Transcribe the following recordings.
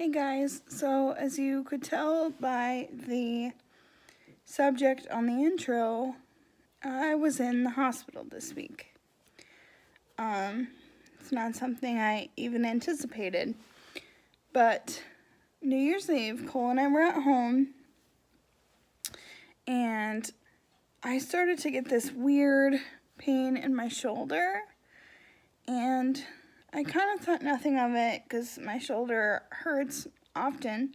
Hey guys, so as you could tell by the subject on the intro, I was in the hospital this week. It's not something I even anticipated, but New Year's Eve, Cole and I were at home, and I started to get this weird pain in my shoulder, and I kind of thought nothing of it because my shoulder hurts often.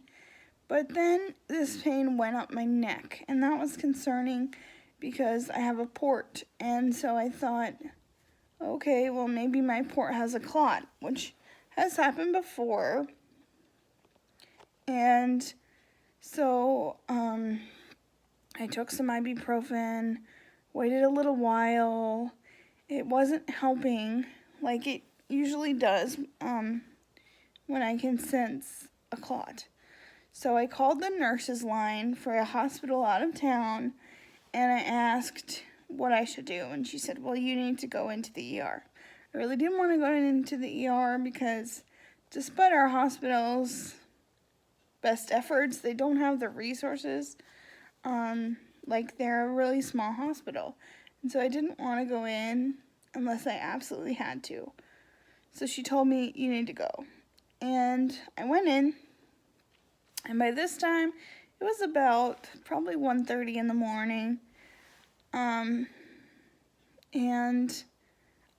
But then this pain went up my neck, and that was concerning because I have a port. And so I thought, okay, well, maybe my port has a clot, which has happened before. And so I took some ibuprofen, waited a little while. It wasn't helping like it usually does when I can sense a clot. So I called the nurse's line for a hospital out of town, and I asked what I should do. And she said, well, you need to go into the ER. I really didn't want to go into the ER because despite our hospital's best efforts, they don't have the resources. Like they're a really small hospital. And so I didn't want to go in unless I absolutely had to. So she told me, you need to go. And I went in. And by this time, it was about probably 1:30 in the morning. And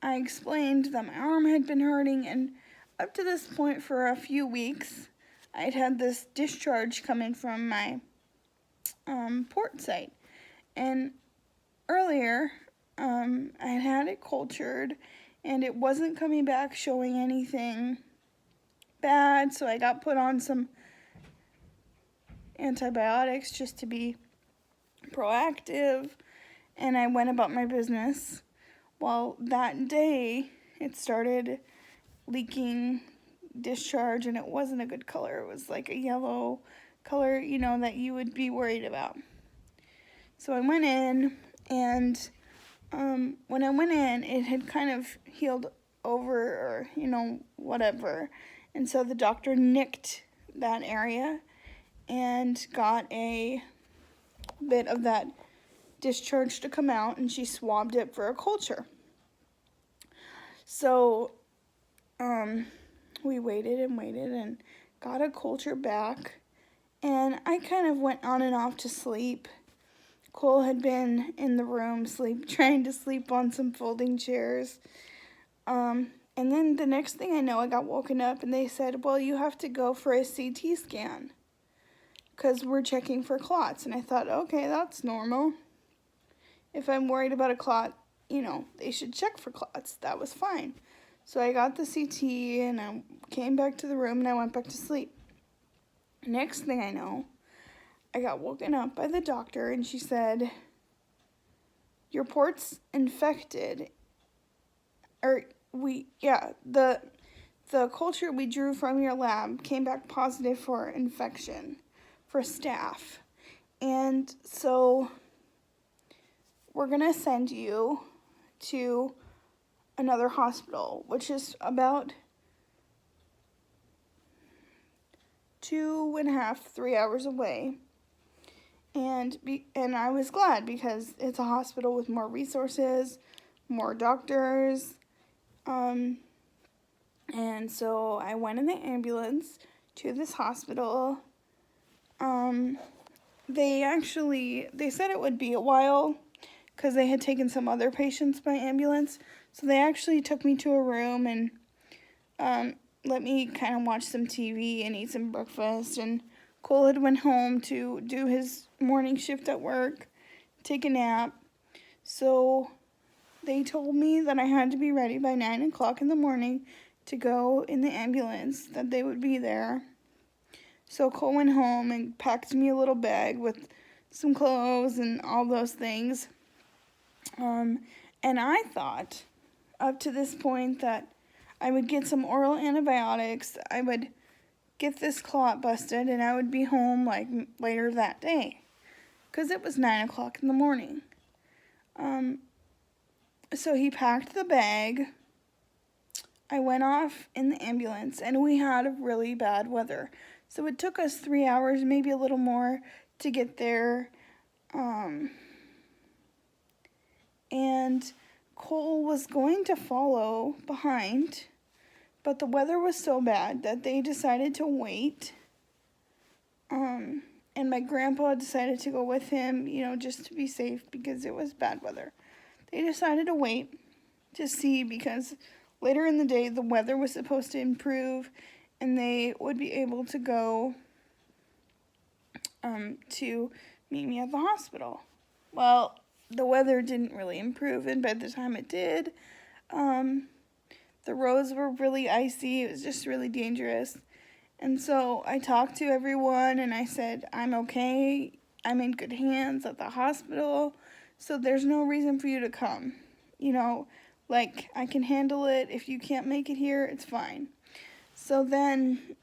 I explained that my arm had been hurting, and up to this point for a few weeks, I'd had this discharge coming from my port site. And earlier, I had it cultured, and it wasn't coming back showing anything bad, so I got put on some antibiotics just to be proactive, and I went about my business. Well, that day it started leaking discharge, and it wasn't a good color. It was like a yellow color, that you would be worried about. So I went in, and when I went in, it had kind of healed over, or whatever, and so the doctor nicked that area and got a bit of that discharge to come out, and she swabbed it for a culture. So we waited and got a culture back, and I kind of went on and off to sleep. Cole had been in the room trying to sleep on some folding chairs. And then the next thing I know, I got woken up, and they said, well, you have to go for a CT scan because we're checking for clots. And I thought, okay, that's normal. If I'm worried about a clot, they should check for clots. That was fine. So I got the CT, and I came back to the room, and I went back to sleep. Next thing I know, I got woken up by the doctor, and she said, your port's infected. The culture we drew from your lab came back positive for infection for staph. And so we're going to send you to another hospital, which is about 2.5, 3 hours away. And I was glad because it's a hospital with more resources, more doctors. And so I went in the ambulance to this hospital. They said it would be a while because they had taken some other patients by ambulance. So they actually took me to a room and let me kind of watch some TV and eat some breakfast. And Cole had went home to do his morning shift at work, take a nap. So they told me that I had to be ready by 9 o'clock in the morning to go in the ambulance, that they would be there. So Cole went home and packed me a little bag with some clothes and all those things. And I thought up to this point that I would get some oral antibiotics, I would get this clot busted, and I would be home like later that day because it was 9 o'clock in the morning. So he packed the bag. I went off in the ambulance, and we had really bad weather. So it took us 3 hours, maybe a little more, to get there. And Cole was going to follow behind, but the weather was so bad that they decided to wait. And my grandpa decided to go with him, just to be safe because it was bad weather. They decided to wait to see because later in the day the weather was supposed to improve and they would be able to go to meet me at the hospital. Well, the weather didn't really improve, and by the time it did, the roads were really icy. It was just really dangerous. And so I talked to everyone and I said, I'm okay. I'm in good hands at the hospital. So there's no reason for you to come. I can handle it. If you can't make it here, it's fine. So then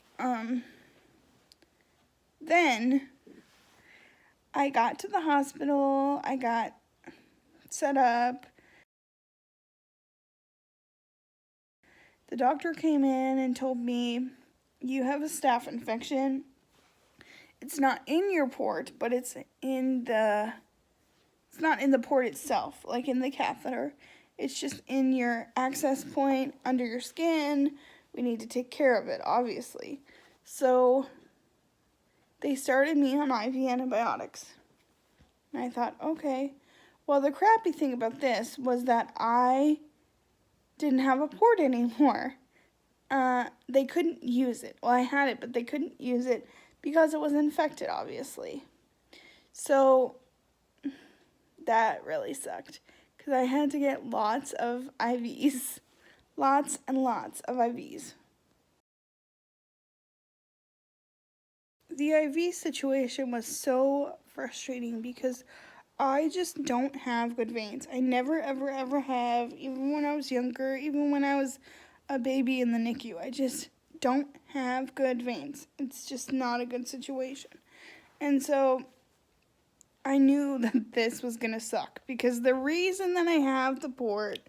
I got to the hospital. I got set up. The doctor came in and told me, you have a staph infection. It's not in your port, but it's not in the port itself, like in the catheter. It's just in your access point under your skin. We need to take care of it, obviously. So they started me on IV antibiotics. And I thought, okay. Well, the crappy thing about this was that I didn't have a port anymore. They couldn't use it. Well, I had it, but they couldn't use it because it was infected, obviously. So that really sucked because I had to get lots of IVs. Lots and lots of IVs. The IV situation was so frustrating because I just don't have good veins. I never, ever, ever have, even when I was younger, even when I was a baby in the NICU. I just don't have good veins. It's just not a good situation. And so I knew that this was going to suck because the reason that I have the port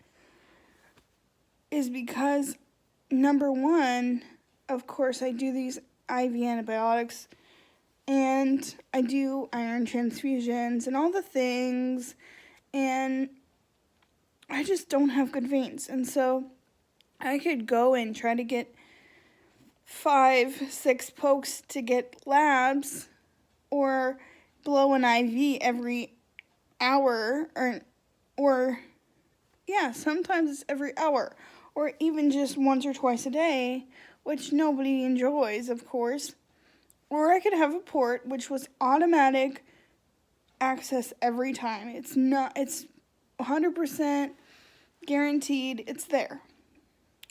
is because, number one, of course, I do these IV antibiotics and I do iron transfusions and all the things, and I just don't have good veins. And so I could go and try to get 5-6 pokes to get labs or blow an IV every hour or sometimes it's every hour or even just once or twice a day, which nobody enjoys, of course. Or I could have a port which was automatic access every time. It's 100% guaranteed it's there.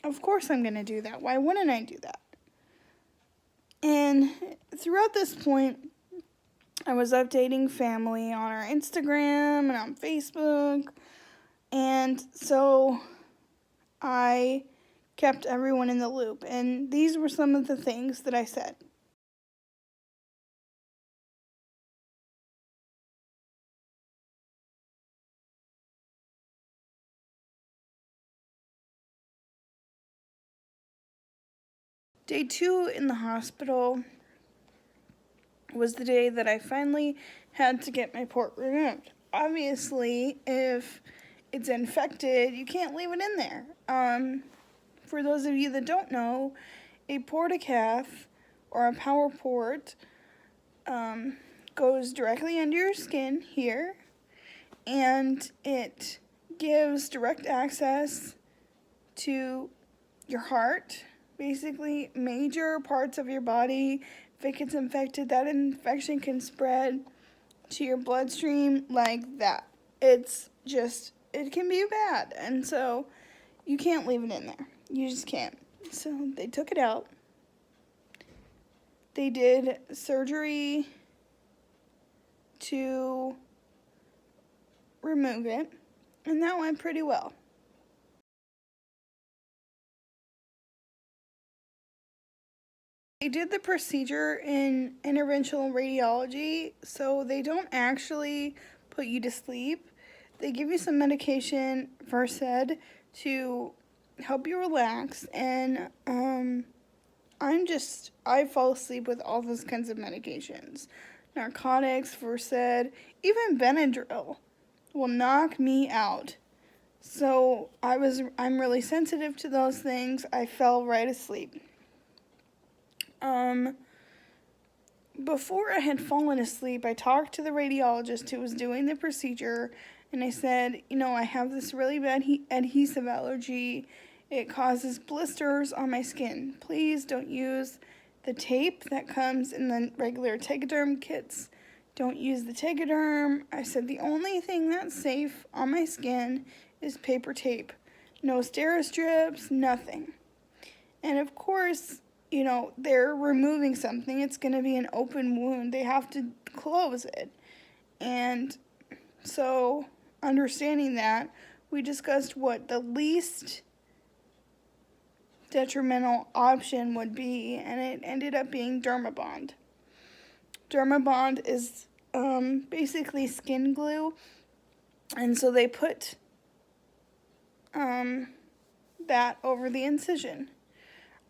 Of course I'm going to do that. Why wouldn't I do that? And throughout this point, I was updating family on our Instagram and on Facebook. And so I kept everyone in the loop. And these were some of the things that I said. Day 2 in the hospital was the day that I finally had to get my port removed. Obviously, if it's infected, you can't leave it in there. For those of you that don't know, a portacath or a power port goes directly under your skin here, and it gives direct access to your heart, basically major parts of your body. If it gets infected, that infection can spread to your bloodstream like that. It can be bad, and so you can't leave it in there. You just can't. So they took it out. They did surgery to remove it, and that went pretty well. They did the procedure in interventional radiology, so they don't actually put you to sleep. They give you some medication, Versed, to help you relax, and I fall asleep with all those kinds of medications. Narcotics, Versed, even Benadryl will knock me out. So I'm really sensitive to those things. I fell right asleep. Before I had fallen asleep, I talked to the radiologist who was doing the procedure, and I said, I have this really bad adhesive allergy. It causes blisters on my skin. Please don't use the tape that comes in the regular Tegaderm kits. Don't use the Tegaderm. I said the only thing that's safe on my skin is paper tape. No Steri-strips, nothing. And of course, they're removing something. It's going to be an open wound. They have to close it. And so, understanding that, we discussed what the least detrimental option would be, and it ended up being Dermabond. Dermabond is basically skin glue, and so they put that over the incision.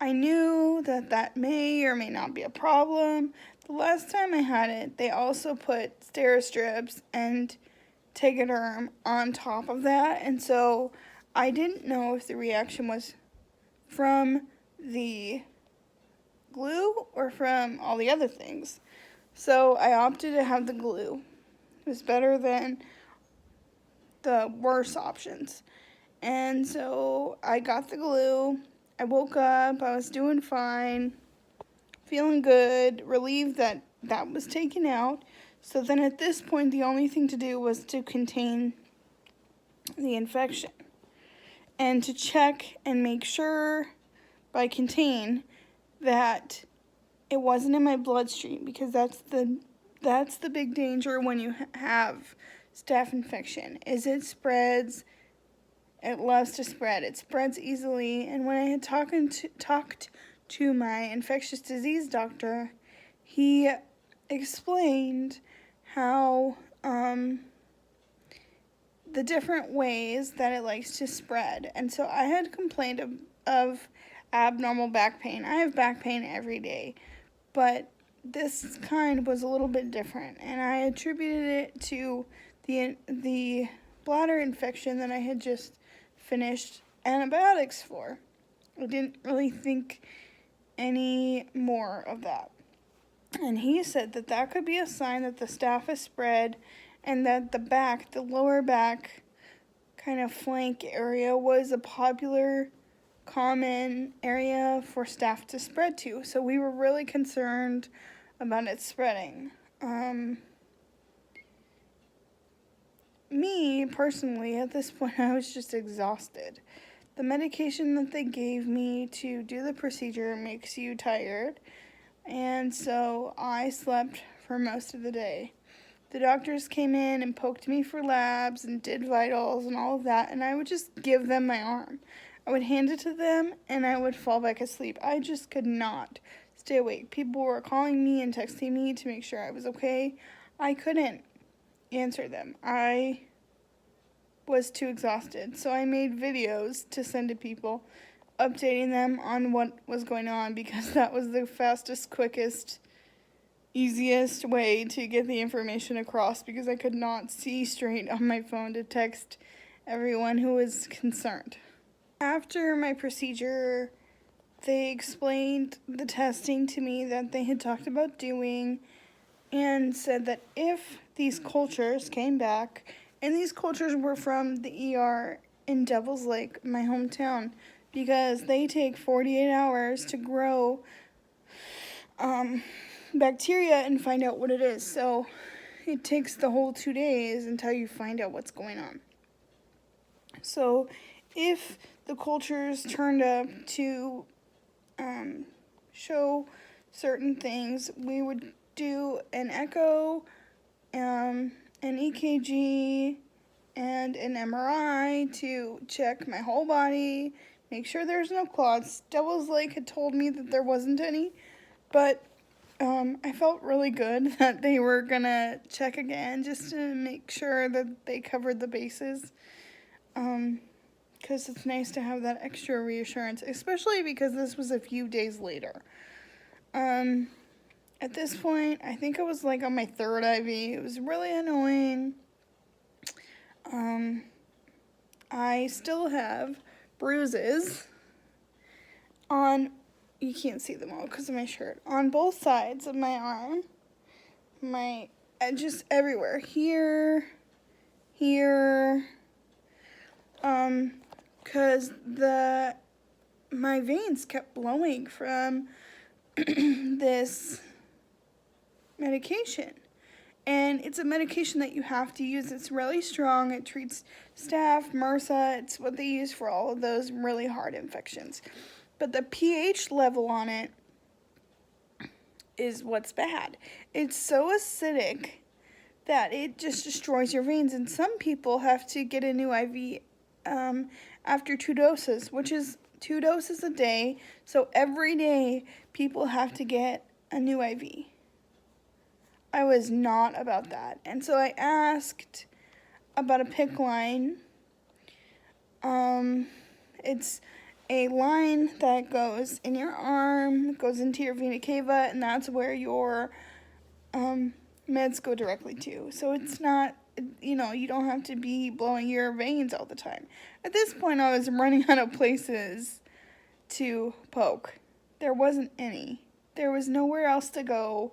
I knew that may or may not be a problem. The last time I had it, they also put Steri-strips and Tegaderm on top of that, and so I didn't know if the reaction was from the glue or from all the other things. So I opted to have the glue. It was better than the worse options. And so I got the glue. I woke up, I was doing fine, feeling good, relieved that that was taken out. So then at this point, the only thing to do was to contain the infection and to check and make sure by contain that it wasn't in my bloodstream, because that's the big danger when you have staph infection, is it spreads. It loves to spread. It spreads easily. And when I had talked to my infectious disease doctor, he explained how the different ways that it likes to spread. And so I had complained of abnormal back pain. I have back pain every day, but this kind was a little bit different, and I attributed it to the bladder infection that I had just finished antibiotics for. I didn't really think any more of that. And he said that could be a sign that the staph is spread, and that the lower back kind of flank area was a popular, common area for staph to spread to. So we were really concerned about it spreading. Me, personally, at this point, I was just exhausted. The medication that they gave me to do the procedure makes you tired, and so I slept for most of the day. The doctors came in and poked me for labs and did vitals and all of that, and I would just give them my arm. I would hand it to them, and I would fall back asleep. I just could not stay awake. People were calling me and texting me to make sure I was okay. I couldn't answer them. I was too exhausted, so I made videos to send to people, updating them on what was going on, because that was the fastest, quickest, easiest way to get the information across, because I could not see straight on my phone to text everyone who was concerned. After my procedure, they explained the testing to me that they had talked about doing, and said that if these cultures came back, and these cultures were from the ER in Devil's Lake, my hometown, because they take 48 hours to grow bacteria and find out what it is. So it takes the whole 2 days until you find out what's going on. So if the cultures turned up to show certain things, we would do an echo, an EKG, and an MRI to check my whole body, make sure there's no clots. Devil's Lake had told me that there wasn't any, but I felt really good that they were gonna check again just to make sure that they covered the bases. because it's nice to have that extra reassurance, especially because this was a few days later. At this point, I think I was like on my third IV. It was really annoying. I still have bruises on, you can't see them all because of my shirt, on both sides of my arm. Just everywhere. Here, because my veins kept blowing from this medication. And it's a medication that you have to use. It's really strong. It treats staph, MRSA. It's what they use for all of those really hard infections. But the pH level on it is what's bad. It's so acidic that it just destroys your veins. And some people have to get a new IV after 2 doses, which is 2 doses a day. So every day people have to get a new IV. I was not about that. And so I asked about a PICC line. It's a line that goes in your arm, goes into your vena cava, and that's where your meds go directly to. So it's not, you don't have to be blowing your veins all the time. At this point, I was running out of places to poke. There wasn't any. There was nowhere else to go.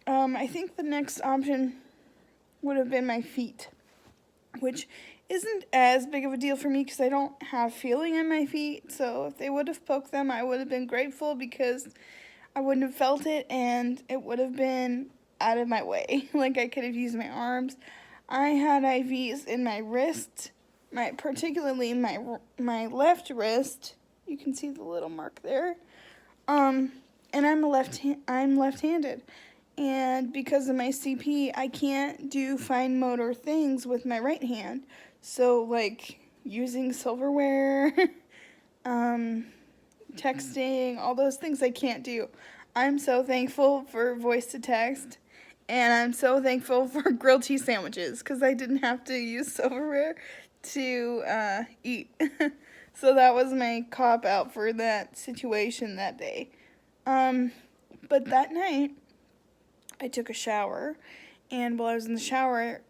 I think the next option would have been my feet, which isn't as big of a deal for me because I don't have feeling in my feet. So if they would have poked them, I would have been grateful because I wouldn't have felt it and it would have been out of my way. Like I could have used my arms. I had IVs in my wrist, particularly my left wrist. You can see the little mark there. And I'm left-handed. And because of my CP, I can't do fine motor things with my right hand. So, like, using silverware, texting, all those things I can't do. I'm so thankful for voice to text. And I'm so thankful for grilled cheese sandwiches because I didn't have to use silverware to eat. So that was my cop-out for that situation that day. But that night, I took a shower, and while I was in the shower,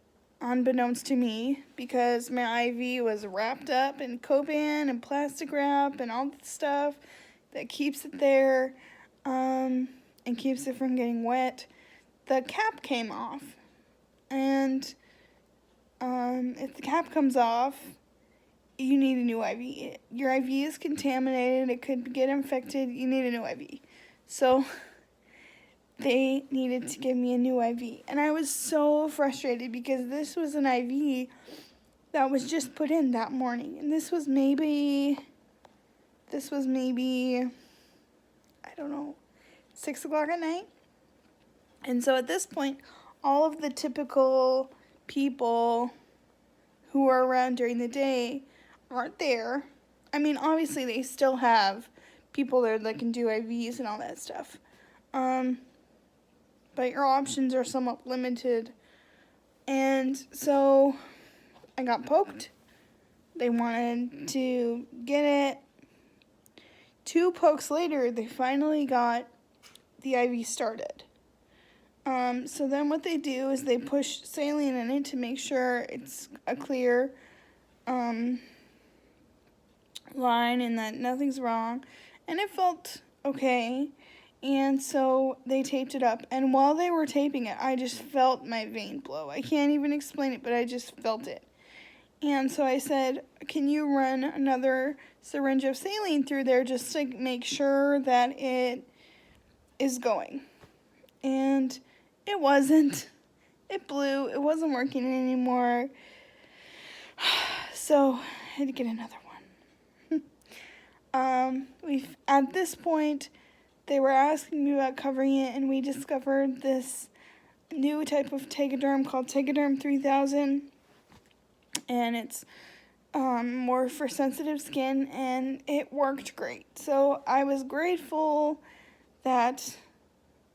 unbeknownst to me, because my IV was wrapped up in Copan and plastic wrap and all that stuff that keeps it there, and keeps it from getting wet, the cap came off. And if the cap comes off, you need a new IV. Your IV is contaminated, it could get infected, you need a new IV. So they needed to give me a new IV. And I was so frustrated because this was an IV that was just put in that morning. And this was maybe, I don't know, 6 o'clock at night. And so at this point, all of the typical people who are around during the day aren't there. I mean, obviously they still have people there that can do IVs and all that stuff. But your options are somewhat limited. And so I got poked. They wanted to get it. 2 pokes later, they finally got the IV started. So then what they do is they push saline in it to make sure it's a clear line and that nothing's wrong. And it felt okay. And so they taped it up. And while they were taping it, I just felt my vein blow. I can't even explain it, but I just felt it. And so I said, can you run another syringe of saline through there just to make sure that it is going? And it wasn't. It blew. It wasn't working anymore. So I had to get another one. At this point, they were asking me about covering it, and we discovered this new type of Tegaderm called Tegaderm 3000, and it's more for sensitive skin, and it worked great. So I was grateful that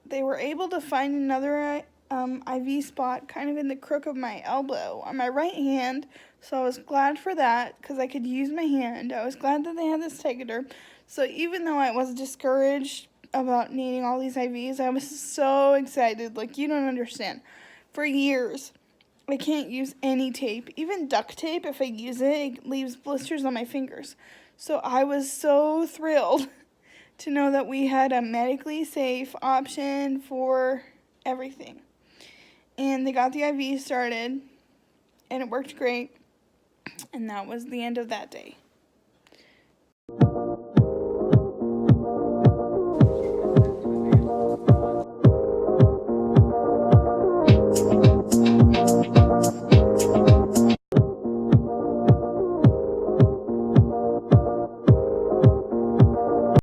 they were able to find another IV spot kind of in the crook of my elbow on my right hand. So I was glad for that because I could use my hand. I was glad that they had this Tegaderm. So even though I was discouraged about needing all these IVs, I was so excited. Like, you don't understand. For years, I can't use any tape. Even duct tape, if I use it, it leaves blisters on my fingers. So I was so thrilled to know that we had a medically safe option for everything. And they got the IV started, and it worked great. And that was the end of that day.